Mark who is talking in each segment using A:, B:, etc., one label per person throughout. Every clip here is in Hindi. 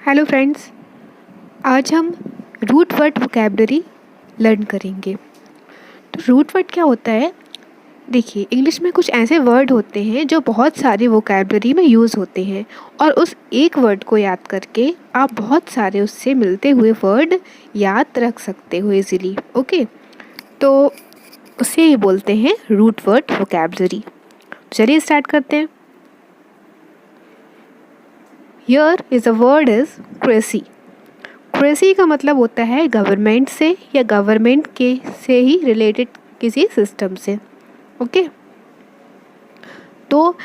A: हेलो फ्रेंड्स, आज हम रूट वर्ड वोकैबलरी लर्न करेंगे। तो रूट वर्ड क्या होता है? देखिए, इंग्लिश में कुछ ऐसे वर्ड होते हैं जो बहुत सारी वोकैबलरी में यूज़ होते हैं और उस एक वर्ड को याद करके आप बहुत सारे उससे मिलते हुए वर्ड याद रख सकते हो इजीली। ओके, तो उसे ही बोलते हैं रूट वर्ड वोकैबलरी। चलिए स्टार्ट करते हैं। Here is a word is cracy. Cracy का मतलब होता है गवर्नमेंट से या गवर्नमेंट के से ही रिलेटेड किसी सिस्टम से। ओके, तो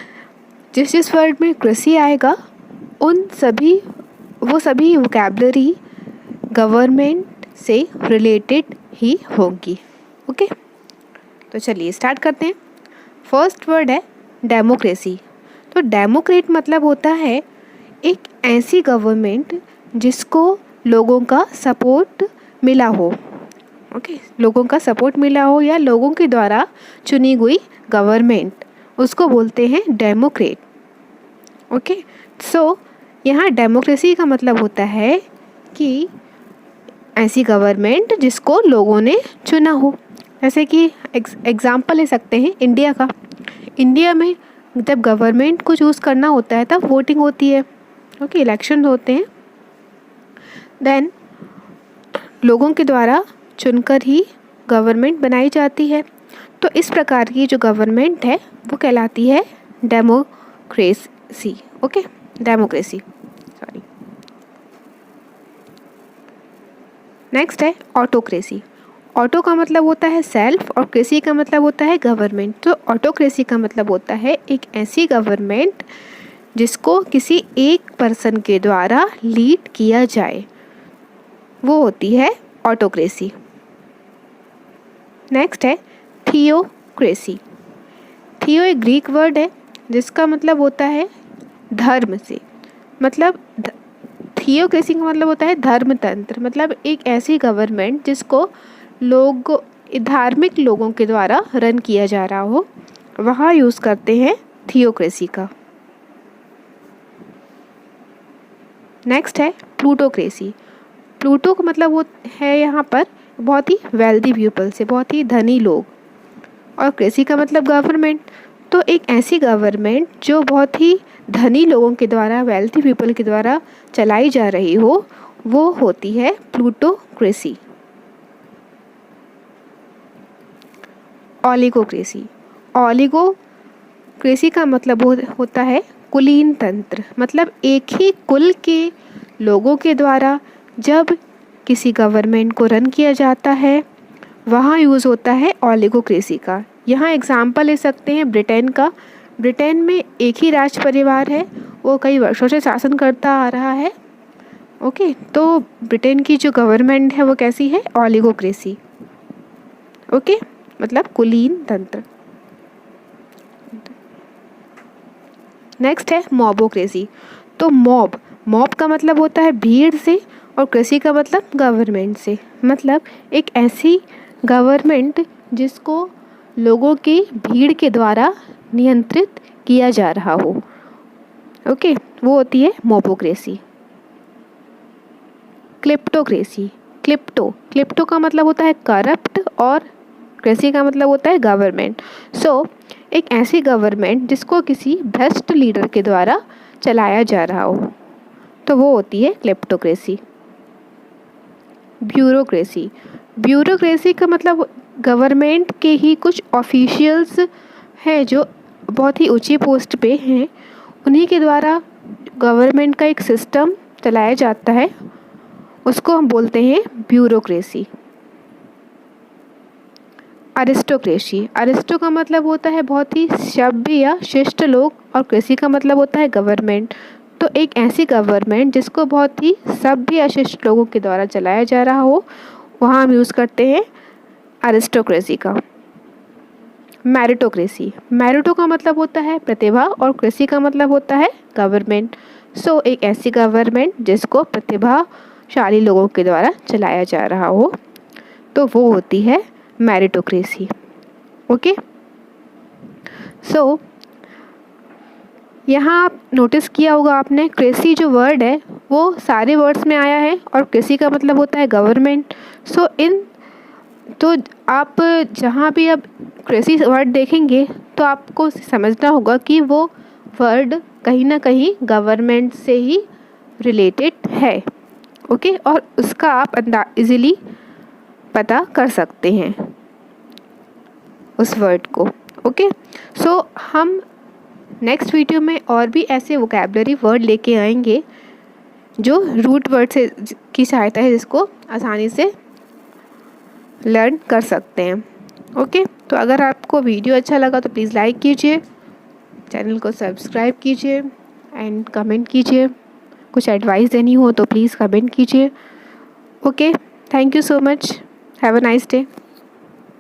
A: जिस वर्ड में क्रेसी आएगा वो सभी वोकैबलरी गवर्नमेंट से रिलेटेड ही होंगी। ओके, तो चलिए स्टार्ट करते हैं। फर्स्ट वर्ड है डेमोक्रेसी। तो डेमोक्रेट मतलब होता है एक ऐसी गवर्नमेंट जिसको लोगों का सपोर्ट मिला हो। ओके, लोगों का सपोर्ट मिला हो या लोगों के द्वारा चुनी हुई गवर्नमेंट, उसको बोलते हैं डेमोक्रेट। ओके, सो यहाँ डेमोक्रेसी का मतलब होता है कि ऐसी गवर्नमेंट जिसको लोगों ने चुना हो। जैसे कि एग्जाम्पल ले सकते हैं इंडिया का। इंडिया में जब गवर्नमेंट को चूज़ करना होता है तब वोटिंग होती है। ओके, इलेक्शन होते हैं, देन लोगों के द्वारा चुनकर ही गवर्नमेंट बनाई जाती है। तो इस प्रकार की जो गवर्नमेंट है वो कहलाती है democracy. Okay, democracy, sorry. Next है ऑटोक्रेसी। ऑटो का मतलब होता है सेल्फ और क्रेसी का मतलब होता है गवर्नमेंट। तो ऑटोक्रेसी का मतलब होता है एक ऐसी गवर्नमेंट जिसको किसी एक पर्सन के द्वारा लीड किया जाए, वो होती है ऑटोक्रेसी। नेक्स्ट है थियोक्रेसी। थियो एक ग्रीक वर्ड है जिसका मतलब होता है धर्म से। मतलब थियोक्रेसी का मतलब होता है धर्मतंत्र। मतलब एक ऐसी गवर्नमेंट जिसको धार्मिक लोगों के द्वारा रन किया जा रहा हो, वहाँ यूज़ करते हैं थियोक्रेसी का। नेक्स्ट है प्लूटोक्रेसी। प्लूटो का मतलब वो है यहाँ पर बहुत ही वेल्दी पीपल से, बहुत ही धनी लोग, और क्रेसी का मतलब गवर्नमेंट। तो एक ऐसी गवर्नमेंट जो बहुत ही धनी लोगों के द्वारा, वेल्दी पीपल के द्वारा चलाई जा रही हो, वो होती है प्लूटोक्रेसी। ओलिगोक्रेसी। ओलिगोक्रेसी का मतलब होता है कुलीन तंत्र। मतलब एक ही कुल के लोगों के द्वारा जब किसी गवर्नमेंट को रन किया जाता है, वहाँ यूज़ होता है ओलिगोक्रेसी का। यहाँ एग्जाम्पल ले सकते हैं ब्रिटेन का। ब्रिटेन में एक ही राज परिवार है, वो कई वर्षों से शासन करता आ रहा है। ओके, तो ब्रिटेन की जो गवर्नमेंट है वो कैसी है? ओलिगोक्रेसी। ओके, मतलब कुलीन तंत्र। नेक्स्ट है मॉबोक्रेसी। तो मॉब का मतलब होता है भीड़ से और क्रेसी का मतलब गवर्नमेंट से। मतलब एक ऐसी गवर्नमेंट जिसको लोगों की भीड़ के द्वारा नियंत्रित किया जा रहा हो। ओके, वो होती है मॉबोक्रेसी। क्लिप्टोक्रेसी। क्लिप्टो का मतलब होता है करप्ट और क्रेसी का मतलब होता है गवर्नमेंट। सो एक ऐसी गवर्नमेंट जिसको किसी भ्रष्ट लीडर के द्वारा चलाया जा रहा हो, तो वो होती है क्लिप्टोक्रेसी। ब्यूरोक्रेसी का मतलब गवर्नमेंट के ही कुछ ऑफिशियल्स हैं जो बहुत ही ऊंची पोस्ट पे हैं, उन्हीं के द्वारा गवर्नमेंट का एक सिस्टम चलाया जाता है, उसको हम बोलते हैं ब्यूरोक्रेसी। अरिस्टो का मतलब होता है बहुत ही सभ्य या शिष्ट लोग, और क्रेसी का मतलब होता है गवर्नमेंट। तो एक ऐसी गवर्नमेंट जिसको बहुत ही सभ्य या शिष्ट लोगों के द्वारा चलाया जा रहा हो, वहाँ हम यूज़ करते हैं अरिस्टोक्रेसी का। मैरिटो का मतलब होता है प्रतिभा और क्रेसी का मतलब होता है गवर्नमेंट। सो एक ऐसी गवर्नमेंट जिसको प्रतिभाशाली लोगों के द्वारा चलाया जा रहा हो, तो वो होती है मैरिटोक्रेसी। ओके, यहाँ आप नोटिस किया होगा आपने, क्रेसी जो वर्ड है वो सारे वर्ड्स में आया है और कृषि का मतलब होता है गवर्नमेंट। सो तो आप जहाँ भी अब कृषि वर्ड देखेंगे तो आपको समझना होगा कि वो वर्ड कहीं ना कहीं गवर्नमेंट से ही रिलेटेड है। ओके, और उसका आप इजीली पता कर सकते हैं उस वर्ड को। ओके, सो हम नेक्स्ट वीडियो में और भी ऐसे वोकैबुलरी वर्ड लेके आएंगे जो रूट वर्ड से की सहायता है जिसको आसानी से लर्न कर सकते हैं। ओके, तो अगर आपको वीडियो अच्छा लगा तो प्लीज़ लाइक कीजिए, चैनल को सब्सक्राइब कीजिए एंड कमेंट कीजिए। कुछ एडवाइस देनी हो तो प्लीज़ कमेंट कीजिए। Okay, thank you so much, have a nice day.